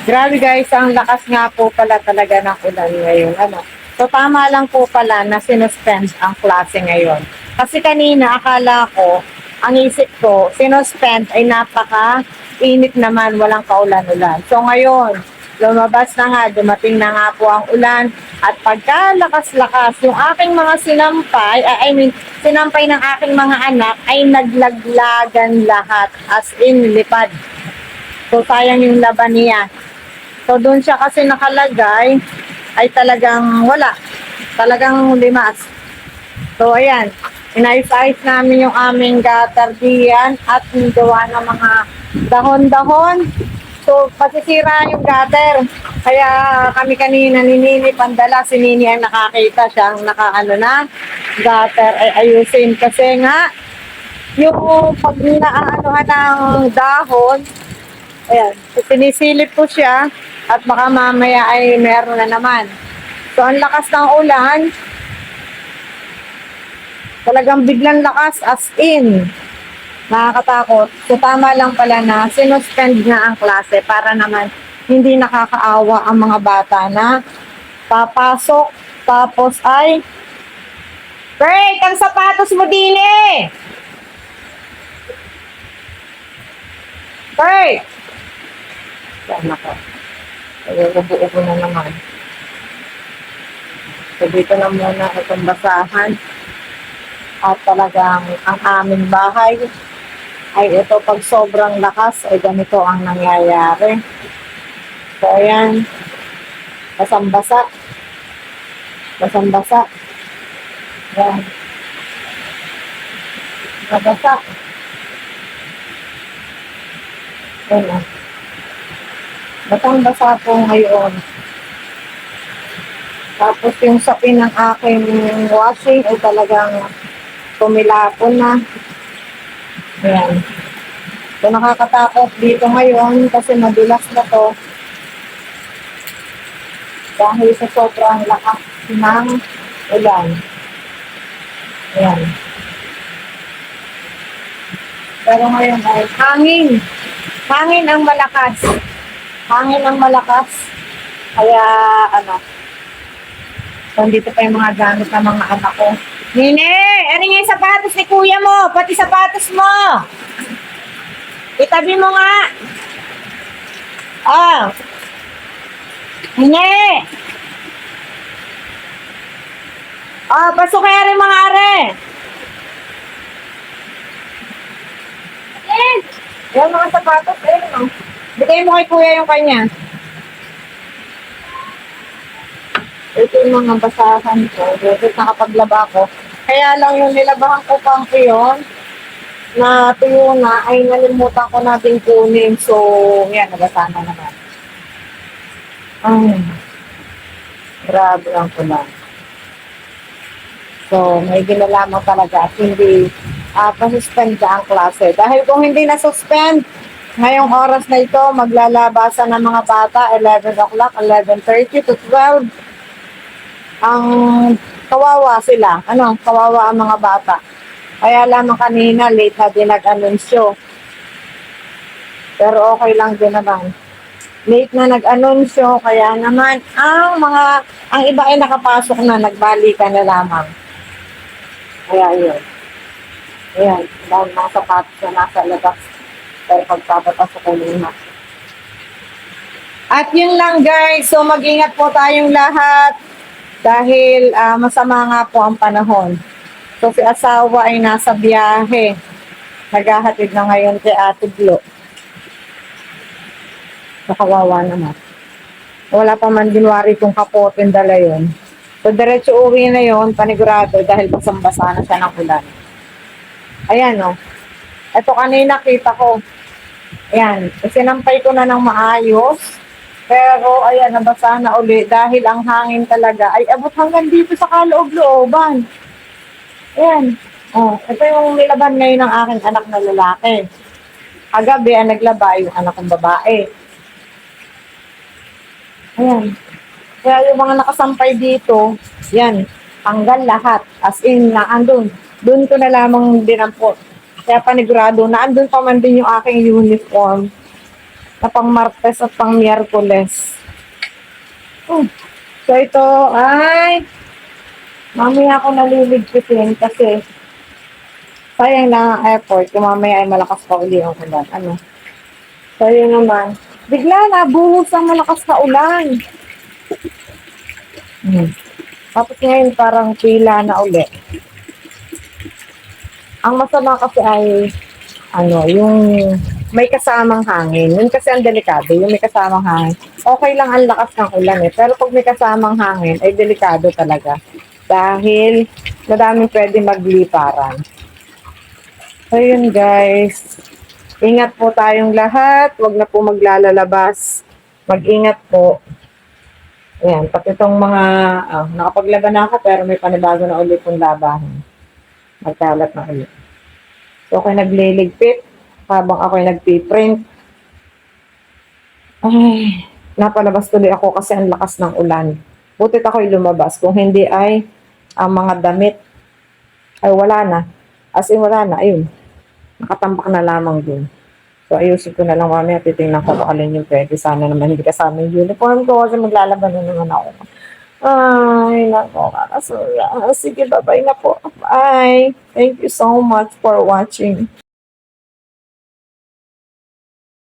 Grabe guys, ang lakas nga po pala talaga ng ulan ngayon. Ano? So tama lang po pala na sinuspend ang klase ngayon. Kasi kanina akala ko, ang isip ko, sinuspend ay napaka-init naman, walang kaulan-ulan. So ngayon, lumabas na nga, dumating na nga po ang ulan. At pagkalakas-lakas, yung aking mga sinampay, sinampay ng aking mga anak ay naglaglagan lahat as in lipad. So sayang yung laban niya. So doon siya kasi nakalagay ay talagang wala. Talagang limas. So ayan, inayos-ayos namin yung aming gutter diyan at gawa ng mga dahon-dahon. So pasisira yung gutter. Kaya kami kanina ni Nini Pandala, si Nini ang nakakita siyang nakaano na gutter ay ayusin kasi nga yung pag naaanuhan ng dahon, ayan, sinisilip ko siya at baka mamaya ay meron na naman. So, ang lakas ng ulan, talagang biglang lakas as in. Nakakatakot. So, tama lang pala na sinuspend na ang klase para naman hindi nakakaawa ang mga bata na papasok tapos ay Break! Ang sapatos mo din eh! Break! Yan ako. Ubo-ubo na naman. So, dito na muna itong basahan. At talagang ang aming bahay ay ito pag sobrang lakas ay ganito ang nangyayari. So, ayan. Basang-basa. Basang-basa. Ayan. Nabasa. Ayan. Basang-basa po ngayon. Tapos yung sapin ng aking washing ay talagang tumilapon na. Ayan. So nakakatakot dito ngayon kasi madulas na to. Dahil sa sobrang lakas ng ulan. Ayan. Pero ngayon ay hangin. Hangin ang malakas. Hangin ang malakas. Kaya nandito pa yung mga gamit ng mga anak ko. Nine! Ano yung sapatos ni kuya mo? Pati sapatos mo! Itabi mo nga! Ah! Nine! Ah, pasok kaya rin mga are! Yan mga sapatos, no? Bigay mo kay kuya yung kanya. Ito yung mga basahan ko. Dito nakapaglaba ko. Kaya lang yung nilabahan ko pang iyon na tuyo na ay nalimutan ko natin kunin. So, yan, nabasa na naman. Ay, grabe ang kulang. So, may ginalaman talaga at hindi pa-suspend ka ang klase. Dahil kung hindi na-suspend, ngayong oras na ito, maglalabasan ng mga bata, 11 o'clock, 11:30 to 12. Ang kawawa sila. Kawawa ang mga bata. Kaya lamang kanina, late na din nag-anunsyo. Pero okay lang din naman. Late na nag-anunsyo, kaya naman, ang iba ay nakapasok na, nagbalikan na lamang. Kaya yun. Ayan, dahil mga sapatos na nasa labas. Pero pagpapapasok ko na. At yun lang guys, so mag-ingat po tayong lahat. Dahil masama nga po ang panahon. So si asawa ay nasa biyahe. Naghahatid na ngayon kay Ate Glo. Nakawawa naman. Wala pa man dinwari kung kapotin dala yun. So diretso uwi na yun, panigurado dahil basang-basa na siya ng ulan. Ayan o. Ito kanina kita ko. Ayan. Sinampay ko na ng maayos. Pero, ayan, nabasa na uli dahil ang hangin talaga ay abot hanggang dito sa kaloob-looban. Ayan. Ito yung nilaban ngayon ng aking anak na lalaki. Kagabi, ang naglaba yung anak kong babae. Ayan. Kaya yung mga nakasampay dito, yan, tanggal lahat. As in, naandun. Doon ko na lamang dinampot. Kaya panigurado, naandun pa man din yung aking uniform. na pang Martes at pang Miyerkules. So ito ay mamaya ako naliligpitin kasi sayang na ang effort kung mamaya ay malakas pa uli ang ulan. Ano? So yun naman. Bigla na buhos ang malakas na ulan. Tapos ngayon parang pila na uli. Ang masama kasi ay yung may kasamang hangin. Yun kasi ang delikado, yung may kasamang hangin. Okay lang ang lakas ng ulan pero pag may kasamang hangin ay delikado talaga. Dahil madaming pwede magliparan. So yun guys. Ingat po tayong lahat. Huwag na po maglalabas. Mag-ingat po. Ayan, pati itong mga, nakapaglaban na ako pero may panibago na ulit yung labahan. Magkalat na ulit. So, ako'y nagliligpit habang ako'y nagpiprint. Ay, napalabas tuloy ako kasi ang lakas ng ulan. Butit ako'y lumabas. Kung hindi ay ang mga damit ay wala na. As in wala na, ayun. Nakatambak na lamang dun. So, ayusin ko na lang mamaya. Titingnan ko kung alin yung pwede. Sana naman hindi kasama yung uniform ko kasi maglalaban na naman ako. Ay, nako, kakasura. Sige, bye-bye na po. Bye. Thank you so much for watching.